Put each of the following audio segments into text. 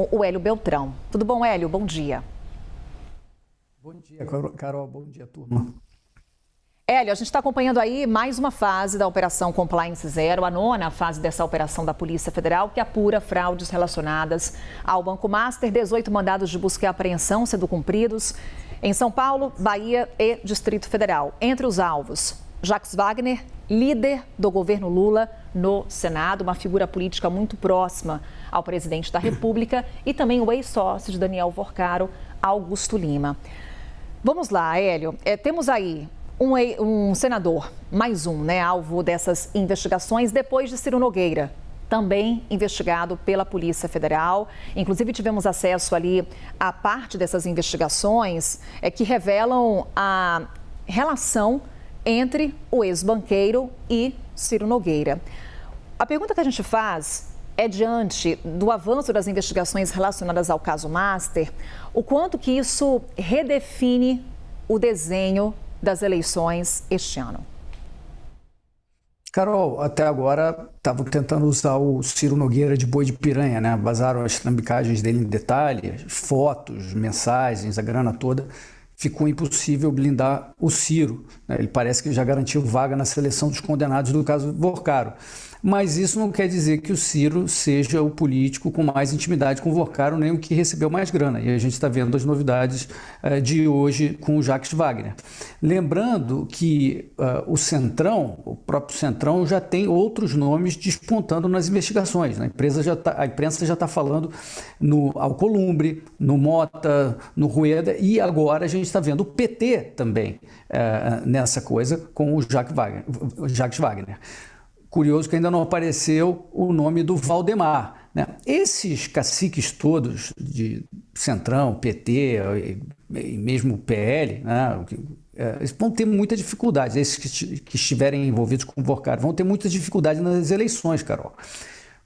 O Hélio Beltrão. Tudo bom, Hélio? Bom dia. Bom dia, Carol. Bom dia, turma. Hélio, a gente está acompanhando aí mais uma fase da Operação Compliance Zero, a nona fase dessa operação da Polícia Federal, que apura fraudes relacionadas ao Banco Master. 18 mandados de busca e apreensão sendo cumpridos em São Paulo, Bahia e Distrito Federal. Entre os alvos, Jacques Wagner, líder do governo Lula no Senado, uma figura política muito próxima ao presidente da República, e também o ex-sócio de Daniel Vorcaro, Augusto Lima. Vamos lá, Hélio. Temos aí um senador, mais um, alvo dessas investigações, depois de Ciro Nogueira, também investigado pela Polícia Federal. Inclusive, tivemos acesso ali a parte dessas investigações que revelam a relação entre o ex-banqueiro e Ciro Nogueira. A pergunta que a gente faz é, diante do avanço das investigações relacionadas ao caso Master, o quanto que isso redefine o desenho das eleições este ano. Carol, até agora estavam tentando usar o Ciro Nogueira de boi de piranha, né? Vazaram as trambicagens dele em detalhe, fotos, mensagens, a grana toda. Ficou impossível blindar o Ciro, né? Ele parece que já garantiu vaga na seleção dos condenados do caso Vorcaro. Mas isso não quer dizer que o Ciro seja o político com mais intimidade com o Vorcaro, nem o que recebeu mais grana. E a gente está vendo as novidades de hoje com o Jacques Wagner. Lembrando que o Centrão, o próprio Centrão, já tem outros nomes despontando nas investigações, né? A imprensa já está falando no Alcolumbre, no Mota, no Rueda, e agora a gente está vendo o PT também nessa coisa com o Jacques Wagner. Curioso que ainda não apareceu o nome do Valdemar, né? Esses caciques todos de Centrão, PT e mesmo PL, né? Eles vão ter muita dificuldade. Esses que estiverem envolvidos com o Vorcaro vão ter muita dificuldade nas eleições, Carol.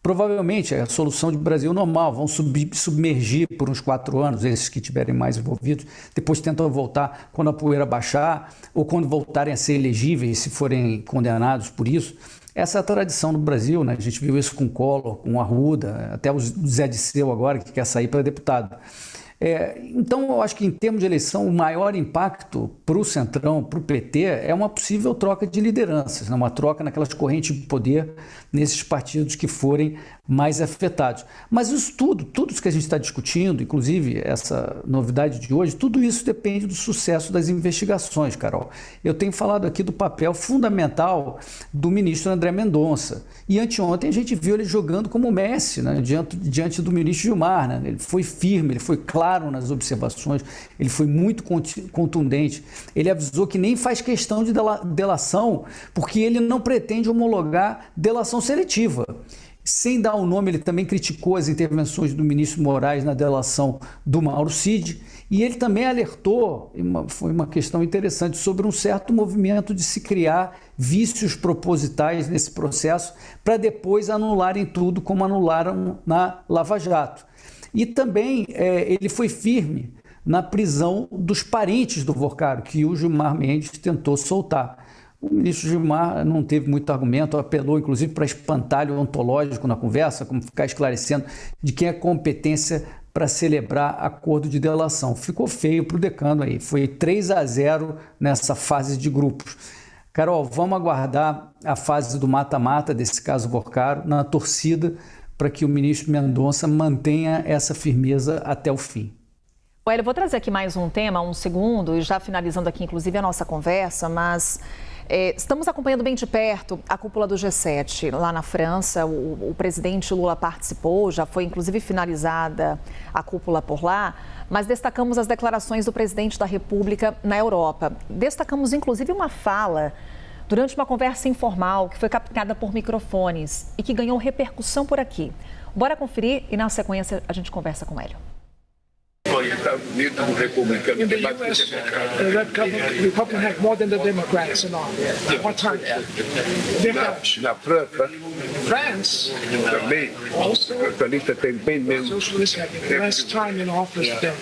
Provavelmente a solução de Brasil normal, vão submergir por uns 4 anos, esses que estiverem mais envolvidos, depois tentam voltar quando a poeira baixar ou quando voltarem a ser elegíveis, se forem condenados por isso. Essa é a tradição no Brasil, né? A gente viu isso com Collor, com Arruda, até o Zé Disseu agora, que quer sair para deputado. Então, eu acho que em termos de eleição, o maior impacto para o Centrão, para o PT, é uma possível troca de lideranças, né? Uma troca naquelas correntes de poder nesses partidos que forem mais afetados. Mas isso tudo isso que a gente está discutindo, inclusive essa novidade de hoje, tudo isso depende do sucesso das investigações, Carol. Eu tenho falado aqui do papel fundamental do ministro André Mendonça. E anteontem a gente viu ele jogando como Messi, né? diante do ministro Gilmar, né? Ele foi firme, ele foi claro nas observações, ele foi muito contundente. Ele avisou que nem faz questão de delação, porque ele não pretende homologar delação seletiva. Sem dar o nome, ele também criticou as intervenções do ministro Moraes na delação do Mauro Cid, e ele também alertou, foi uma questão interessante, sobre um certo movimento de se criar vícios propositais nesse processo para depois anularem tudo, como anularam na Lava Jato. E também ele foi firme na prisão dos parentes do Vorcaro, que o Gilmar Mendes tentou soltar. O ministro Gilmar não teve muito argumento, apelou inclusive para espantalho ontológico na conversa, como ficar esclarecendo de quem é competência para celebrar acordo de delação. Ficou feio para o decano aí, foi 3-0 nessa fase de grupos. Carol, vamos aguardar a fase do mata-mata desse caso Vorcaro, na torcida para que o ministro Mendonça mantenha essa firmeza até o fim. Hélio, eu vou trazer aqui mais um tema, um segundo, e já finalizando aqui inclusive a nossa conversa, mas estamos acompanhando bem de perto a cúpula do G7 lá na França. O presidente Lula participou, já foi inclusive finalizada a cúpula por lá, mas destacamos as declarações do presidente da República na Europa. Destacamos inclusive uma fala durante uma conversa informal que foi captada por microfones e que ganhou repercussão por aqui. Bora conferir e na sequência a gente conversa com o Hélio. Estados Unidos, o republicano In the tem mais que o U.S., democrata. the Republican have more than the Democrats and all. What time? Na França, France também, o socialista tem bem menos. socialists have less time in office than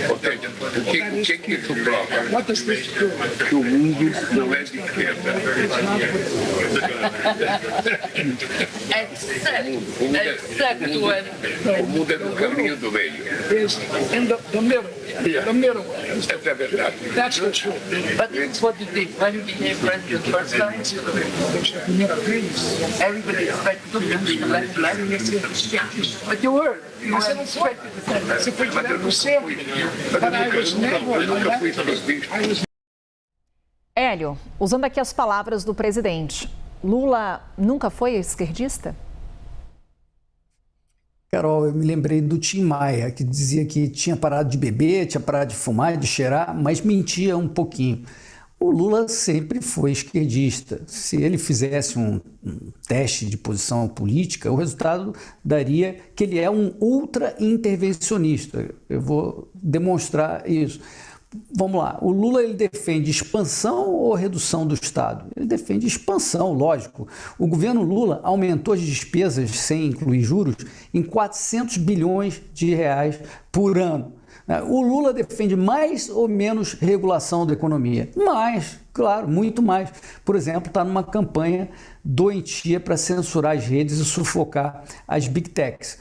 Ok, o que isso prova? What does this prove? Que o mundo não é de esquerda. O mundo é no caminho do meio. Is in the middle. The middle. Essa é a verdade. That's the truth. But that's what you did when you became president first time. Everybody expected to lose the left. But you were. You were expected to say that. Você foi direto pro centro, but I was never Eu nunca fui trotskista. I was Hélio, usando aqui as palavras do presidente, Lula nunca foi esquerdista? Carol, eu me lembrei do Tim Maia, que dizia que tinha parado de beber, tinha parado de fumar, de cheirar, mas mentia um pouquinho. O Lula sempre foi esquerdista. Se ele fizesse um teste de posição política, o resultado daria que ele é um ultra-intervencionista. Eu vou demonstrar isso. Vamos lá, o Lula ele defende expansão ou redução do Estado? Ele defende expansão, lógico. O governo Lula aumentou as despesas, sem incluir juros, em 400 bilhões de reais por ano. O Lula defende mais ou menos regulação da economia? Mais, claro, muito mais. Por exemplo, está numa campanha doentia para censurar as redes e sufocar as big techs.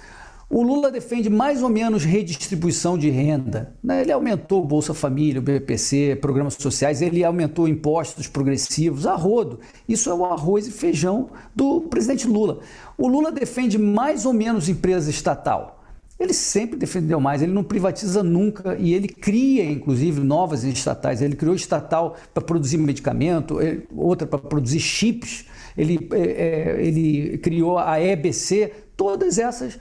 O Lula defende mais ou menos redistribuição de renda. Ele aumentou o Bolsa Família, o BPC, programas sociais, ele aumentou impostos progressivos, a rodo. Isso é o arroz e feijão do presidente Lula. O Lula defende mais ou menos empresa estatal. Ele sempre defendeu mais, ele não privatiza nunca e ele cria, inclusive, novas estatais. Ele criou estatal para produzir medicamento, outra para produzir chips, ele criou a EBC, todas essas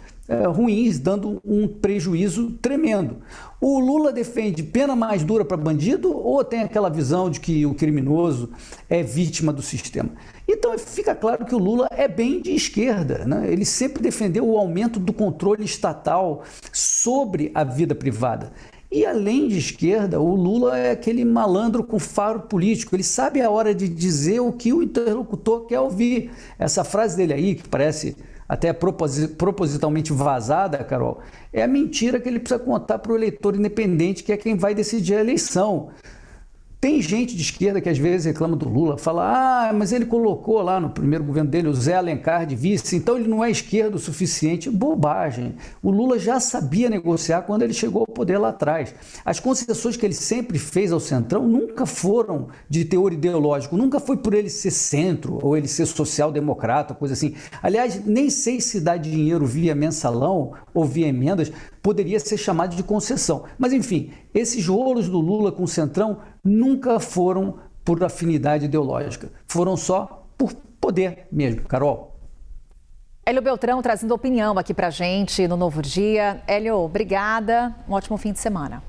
ruins, dando um prejuízo tremendo. O Lula defende pena mais dura para bandido ou tem aquela visão de que o criminoso é vítima do sistema? Então fica claro que o Lula é bem de esquerda, né? Ele sempre defendeu o aumento do controle estatal sobre a vida privada. E além de esquerda, o Lula é aquele malandro com faro político. Ele sabe a hora de dizer o que o interlocutor quer ouvir. Essa frase dele aí, que parece até propositalmente vazada, Carol, é a mentira que ele precisa contar para o eleitor independente, que é quem vai decidir a eleição. Tem gente de esquerda que às vezes reclama do Lula, fala, mas ele colocou lá no primeiro governo dele o Zé Alencar de vice, então ele não é esquerdo o suficiente. Bobagem. O Lula já sabia negociar quando ele chegou ao poder lá atrás. As concessões que ele sempre fez ao Centrão nunca foram de teor ideológico, nunca foi por ele ser centro ou ele ser social-democrata, coisa assim. Aliás, nem sei se dar dinheiro via mensalão ou via emendas poderia ser chamado de concessão. Mas, enfim, esses rolos do Lula com o Centrão nunca foram por afinidade ideológica. Foram só por poder mesmo, Carol. Hélio Beltrão trazendo opinião aqui pra gente no Novo Dia. Hélio, obrigada. Um ótimo fim de semana.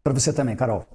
Para você também, Carol.